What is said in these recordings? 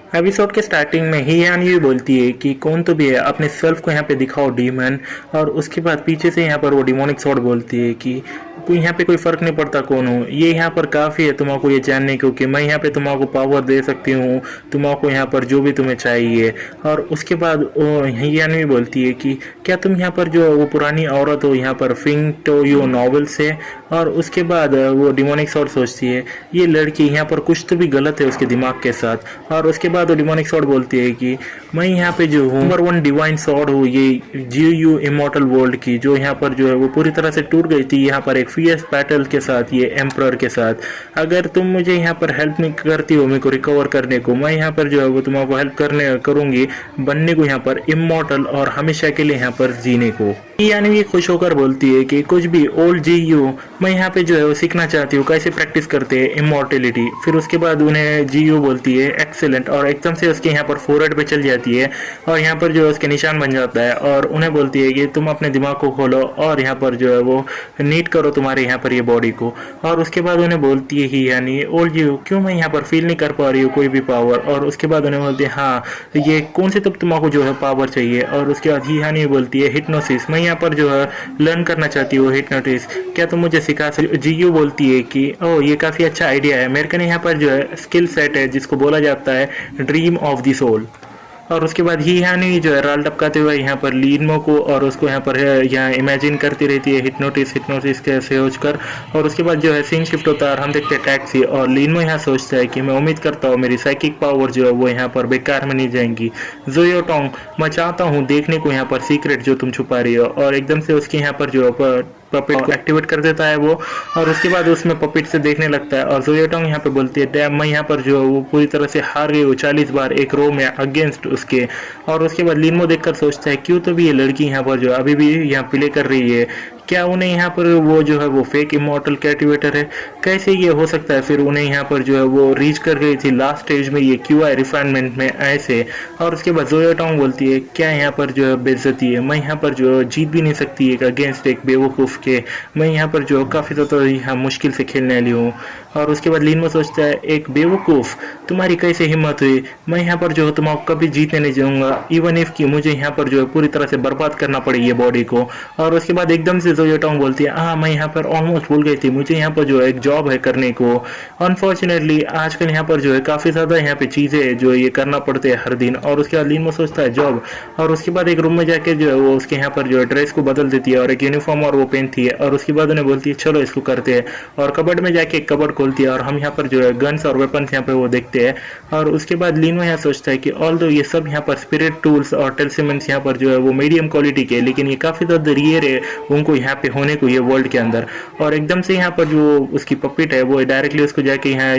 Episode के starting में ही यान ये बोलती है कि कौन तो भी है अपने सेल्फ को यहाँ पे दिखाओ डीमन। और उसके बाद पीछे से यहाँ पर वो डिमोनिक सॉर्ड बोलती है कि कोई यहाँ पे कोई फर्क नहीं पड़ता कौन हो, ये यहाँ पर काफ़ी है तुमको ये जानने को कि मैं यहाँ पे तुमको पावर दे सकती हूँ, तुमको यहाँ पर जो भी तुम्हें चाहिए। और उसके बाद यान भी बोलती है कि क्या तुम यहाँ पर जो वो पुरानी औरत हो यहाँ पर फिंग तो यो नॉवल से। और उसके बाद वो डिमोनिक सॉर्ड सोचती है ये लड़की यहाँ पर कुछ तो भी गलत है उसके दिमाग के साथ। और उसके बाद वो डिमोनिक सॉर्ड बोलती है कि मैं यहाँ पे जो हूँ नंबर वन डिवाइन सॉर्ड हूँ ये जी यू इमोर्टल वर्ल्ड की, जो यहाँ पर जो है वो पूरी तरह से टूट गई थी यहाँ पर एक फियर्स बैटल के साथ, ये एम्प्रर के साथ। अगर तुम मुझे यहाँ पर हेल्प नहीं करती हो मेरे को रिकवर करने को, मैं यहाँ पर जो है वो तुम्हारा हेल्प करने करूंगी बनने को यहाँ पर इमोर्टल और हमेशा के लिए यहाँ पर जीने को। यानी ये खुश होकर बोलती है कि कुछ भी ओल्ड जी यू, मैं यहाँ पे जो है वो सीखना चाहती हूँ कैसे प्रैक्टिस करते हैं इमोर्टेलिटी। फिर उसके बाद उन्हें जी यू बोलती है एक्सेलेंट, और एकदम से उसके यहाँ पर फोरहेड पे चल जाती है और यहाँ पर जो है उसके निशान बन जाता है। और उन्हें बोलती है कि तुम अपने दिमाग को खोलो और यहाँ पर जो है वो नीट करो तुम्हारे यहाँ पर ये बॉडी को। और उसके बाद उन्हें बोलती है कि यानी ओल्ड जी यू क्यों मैं यहाँ पर फील नहीं कर पा रही हूँ कोई भी पावर। और उसके बाद उन्हें बोलती है हाँ ये कौन से तब तुमको जो है पावर चाहिए। और उसके बाद ही यानी बोलती है हिप्नोसिस, मैं यहाँ पर जो है लर्न करना चाहती हूँ हिप्नोटिस, क्या तुम मुझे सिखा सकते। जीयू बोलती है कि ओह ये काफ़ी अच्छा आइडिया है, मेरे कने यहाँ पर जो है स्किल सेट है जिसको बोला जाता है ड्रीम ऑफ द सोल। और उसके बाद ही यानी जो है राल टपकाते हुए यहाँ पर लीनमो को और उसको यहाँ पर यहाँ इमेजिन करती रहती है हिप्नोटिस हिप्नोसिस के सोच कर। और उसके बाद जो है सीन शिफ्ट होता है और हम देखते हैं टैक्सी, और लीनमो यहाँ सोचता है कि मैं उम्मीद करता हूँ मेरी साइकिक पावर जो है वो यहाँ पर बेकार में नहीं जाएंगी। जोयो टोंग, मैं चाहता हूँ देखने को यहाँ पर सीक्रेट जो तुम छुपा रही हो। और एकदम से उसके यहाँ पर जो पपेट को एक्टिवेट कर देता है वो, और उसके बाद उसमें पपेट से देखने लगता है। और जोयोटोंग यहाँ पे बोलती है डैम मैं यहाँ पर जो वो पूरी तरह से हार गई हूँ 40 बार एक रो में अगेंस्ट उसके। और उसके बाद लिनमो देखकर सोचता है क्यों तो भी ये लड़की यहाँ पर जो अभी भी यहाँ प्ले कर रही है, क्या उन्हें यहाँ पर वो जो है वो फेक इमोर्टल कैटिवेटर है, कैसे ये हो सकता है। फिर उन्हें यहाँ पर जो है वो रीच कर गई थी लास्ट स्टेज में ये क्यू आई रिफाइनमेंट में ऐसे। और उसके बाद जोयोटोंग बोलती है क्या यहाँ पर जो है बेइज्जती है, मैं यहाँ पर जो जीत भी नहीं सकती एक अगेंस्ट एक बेवकूफ़ के, मैं यहाँ पर जो काफ़ी ज़्यादा यहाँ मुश्किल से खेलने वाली हूँ। और उसके बाद लिनमो सोचता है एक बेवकूफ़ तुम्हारी कैसे हिम्मत हुई, मैं यहाँ पर जो तुम्हारा कभी जीतने नहीं जाऊँगा इवन इफ कि मुझे यहाँ पर जो है पूरी तरह से बर्बाद करना पड़े ये बॉडी को। और उसके बाद एकदम से जोयोटोंग बोलती है हाँ मैं यहाँ पर ऑलमोस्ट भूल गई थी, मुझे यहाँ पर जो है एक जॉब है करने को। अनफॉर्चुनेटली आजकल यहाँ पर जो है काफ़ी ज़्यादा यहाँ पे चीज़ें जो ये करना पड़ते हैं हर दिन। और उसके बाद लिनमो सोचता है जॉब, और उसके बाद एक रूम में जाके जो है वो उसके यहाँ पर जो है ड्रेस को बदल देती है और एक यूनिफॉर्म और वो पहनती है। और उसके बाद उन्हें बोलती है चलो इसको करते हैं, और कबर्ड में जाके एक कबर्ड खोलती है और हम यहाँ पर जो है गन्स और वेपन्स यहाँ पे वो देखते हैं। और उसके बाद लिनमो यहाँ सोचता है कि ऑल्दो ये सब यहाँ पर स्पिरिट टूल्स और टेलिसिमेंट्स यहाँ पर जो है वो मीडियम क्वालिटी के, लेकिन ये काफ़ी ज़्यादा रियर है उनको यहाँ पे होने को ये वर्ल्ड के अंदर। और एकदम से यहाँ पर जो उसकी पपिट है वो डायरेक्टली उसको जाके यहाँ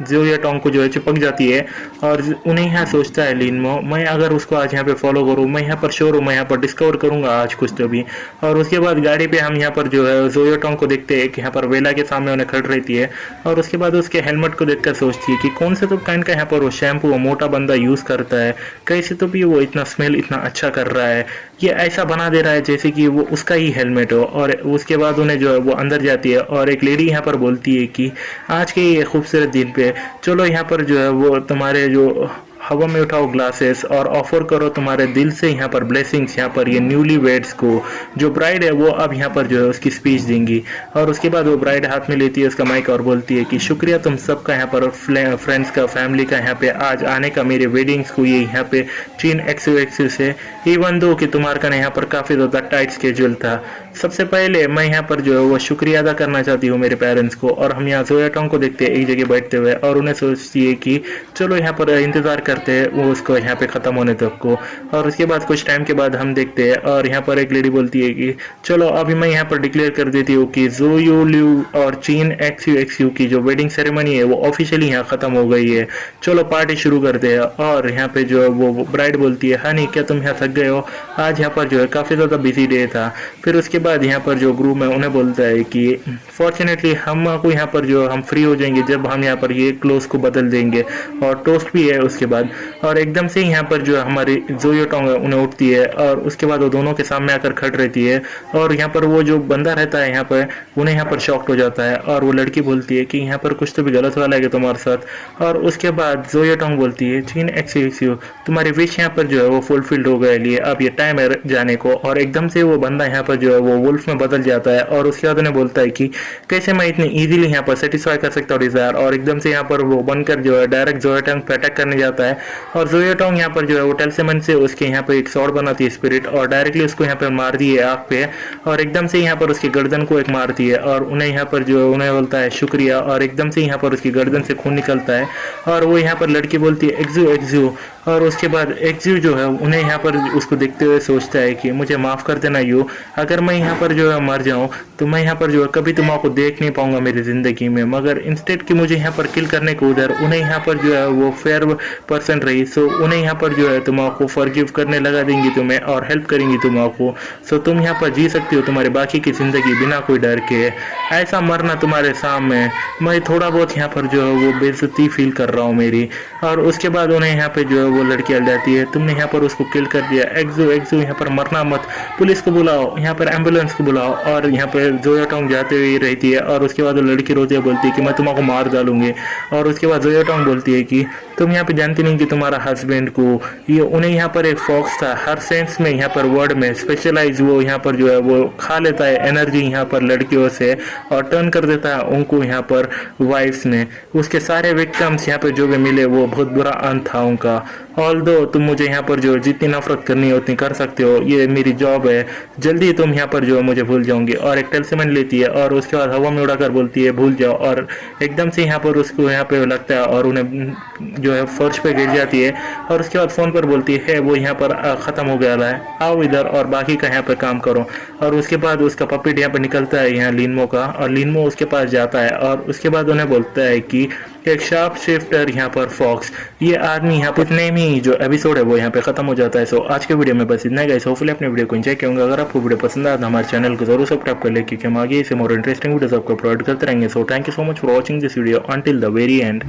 जोयोटोंग को जो है चिपक जाती है। और उन्हें यहाँ सोचता है लिनमो मैं अगर उसको आज यहाँ पे फॉलो करूँ, मैं यहाँ पर श्योर हूँ मैं यहाँ पर डिस्कवर करूँगा आज कुछ तो भी। और उसके बाद गाड़ी पे हम यहाँ पर जो है जोयोटोंग को देखते हैं कि यहाँ पर वेला के सामने उन्हें खड़ रहती है। और उसके बाद उसके हेलमेट को देखकर सोचती है कि कौन से तो काइंड का यहाँ पर वो शैम्पू वो मोटा बंदा यूज़ करता है, कैसे तो भी वो इतना स्मेल इतना अच्छा कर रहा है, ये ऐसा बना दे रहा है जैसे कि वो उसका ही हेलमेट हो। और उसके बाद उन्हें जो है वो अंदर जाती है और एक लेडी यहाँ पर बोलती है कि आज के ये खूबसूरत दिन पे चलो यहाँ पर जो है वो तुम्हारे जो हवा में उठाओ ग्लासेस और ऑफर करो तुम्हारे दिल से यहाँ पर ब्लेसिंग्स यहाँ पर ये न्यूली वेड्स को। जो ब्राइड है वो अब यहाँ पर जो है उसकी स्पीच देंगी। और उसके बाद वो ब्राइड हाथ में लेती है उसका माइक और बोलती है कि शुक्रिया तुम सबका यहाँ पर फ्रेंड्स का फैमिली का यहाँ पे आज आने का मेरे वेडिंग्स को ये यहाँ पे चीन एक्सू से, इवन दो कि तुम्हारा का यहाँ पर काफ़ी ज़्यादा टाइट स्केड्यूल था। सबसे पहले मैं यहाँ पर जो है वो शुक्रिया अदा करना चाहती हूँ मेरे पेरेंट्स को। और हम यहाँ जोयोटोंग को देखते हैं एक जगह बैठते हुए और उन्हें सोचती है कि चलो यहाँ पर इंतज़ार करते हैं वो उसको यहाँ पे ख़त्म होने तक को। और उसके बाद कुछ टाइम के बाद हम देखते हैं और यहाँ पर एक लेडी बोलती है कि चलो अभी मैं यहाँ पर डिक्लेयर कर देती हूँ कि जोयो लिू और चीन एक्सयू की जो वेडिंग सेरेमनी है वो ऑफिशियली यहाँ ख़त्म हो गई है, चलो पार्टी शुरू करते हैं। और यहाँ पे जो वो ब्राइड बोलती है हनी क्या तुम यहाँ थक गए हो, आज यहाँ पर जो है काफ़ी ज़्यादा बिजी डे था। फिर उसके बाद यहाँ पर जो ग्रूम है उन्हें बोलता है कि फॉर्चुनेटली हमको यहाँ पर जो हम फ्री हो जाएंगे जब हम यहाँ पर ये क्लोज को बदल देंगे, और टोस्ट भी है उसके बाद। और एकदम से यहाँ पर जो हमारी जोयो टोंग है उन्हें उठती है और उसके बाद वो दोनों के सामने आकर खड़ रहती है, और यहाँ पर वो जो बंदा रहता है यहाँ पर उन्हें यहाँ पर शॉक्ड हो जाता है, और वो लड़की बोलती है कि यहाँ पर कुछ तो भी गलत वाला है तुम्हारे साथ। और उसके बाद जोयो टोंग बोलती है चीन एक्सक्यूज, तुम्हारी विश यहाँ पर जो है वो फुलफिल्ड हो गए लिए, अब ये टाइम है जाने को। और एकदम से वो बंदा यहाँ पर जो है वो वुल्फ में बदल जाता है, और उसके बाद उन्हें बोलता है कि कैसे मैं इतनी इजीली यहाँ पर सेटिस्फाई कर सकता हूँ डिजायर। और एकदम से यहाँ पर वो बनकर जो है डायरेक्ट जोयो टोंग पे अटैक करने जाता है, और जोयो टोंग यहाँ पर जो है वो टेलसेमन से उसके यहाँ पर एक शॉट बनाती है स्पिरिट, और डायरेक्टली उसको यहाँ पर मार दी है आँख पे, और एकदम से यहाँ पर उसकी गर्दन को एक मारती है, और उन्हें यहाँ पर जो है उन्हें बोलता है शुक्रिया, और एकदम से यहाँ पर उसकी गर्दन से खून निकलता है, और वो यहाँ पर लड़की बोलती है एक्जू एक्जू। और उसके बाद एक्जू जो है उन्हें यहाँ पर उसको देखते हुए सोचता है कि मुझे माफ़ कर देना यू, अगर मैं यहाँ पर जो है मर जाऊँ तो मैं यहाँ पर जो है कभी तुम्हारा देख नहीं पाऊंगा मेरी ज़िंदगी में, मगर इंस्टेड कि मुझे यहाँ पर किल करने को उधर उन्हें यहाँ पर जो है वो फेयर पर्सन रही, सो उन्हें यहाँ पर जो है तुम्हारा फॉरगिव करने लगा देंगी तुम्हें और हेल्प करेंगी तुम्हारा, सो तुम यहाँ पर जी सकती हो तुम्हारी बाकी की ज़िंदगी बिना कोई डर के। ऐसा मरना तुम्हारे सामने, मैं थोड़ा बहुत यहाँ पर जो है वो बेइज्जती फील कर रहा हूँ मेरी। और उसके बाद उन्हें यहाँ पे जो है वो लड़की हल जाती है, तुमने यहाँ पर उसको किल कर दिया, एक्जू एक्जू यहाँ पर मरना मत, पुलिस को बुलाओ, यहाँ पर एम्बुलेंस को बुलाओ। और यहाँ पर जोयो टोंग जाते हुए रहती है, और उसके बाद वो लड़की रोती है, बोलती है कि मैं तुम्हारा मार डालूंगी। और उसके बाद जोयो टोंग बोलती है कि तुम यहाँ पे जानती नहीं कि तुम्हारा हस्बैंड को ये उन्हें यहाँ पर एक फॉक्स था, हर सेंस में यहाँ पर वर्ड में स्पेशलाइज, वो यहाँ पर जो है वो खा लेता है एनर्जी यहाँ पर लड़कियों से और टर्न कर देता है उनको यहाँ पर वाइफ्स में। उसके सारे विक्टिम्स यहाँ पर जो भी मिले वो बहुत बुरा अंत था उनका। ऑल्दो तुम मुझे यहाँ पर जो जितनी नफरत करनी है उतनी कर सकते हो, ये मेरी जॉब है, जल्दी तुम यहाँ पर जो है मुझे भूल जाओगी। और एक टेलिस्मेन लेती है और उसके बाद हवा में उड़ाकर बोलती है भूल जाओ, और एकदम से यहाँ पर उसको यहाँ पे लगता है और उन्हें जो है फर्श पे गिर जाती है। और उसके बाद फ़ोन पर बोलती है वो यहाँ पर ख़त्म हो गया है, आओ इधर और बाकी का यहाँ पर काम करो। और उसके बाद उसका पपेट यहाँ पर निकलता है यहाँ लिनमो का, और लिनमो उसके पास जाता है, और उसके बाद उन्हें बोलता है कि एक शार्प शिफ्टर यहाँ पर फॉक्स, ये आदमी यहाँ पर इतने में जो एपिसोड है वो यहाँ पे खत्म हो जाता है। सो आज के वीडियो में बस इतना ही गाइस, होपफुली अपने वीडियो को एंजॉय करूंगा। अगर आपको वीडियो पसंद आया तो हमारे चैनल को जरूर सब्सक्राइब कर ले, क्योंकि हम आगे इसे मोर इंटरेस्टिंग वीडियोस आपको प्रोवाइड करते रहेंगे। So thank you so much for watching this video until the very and.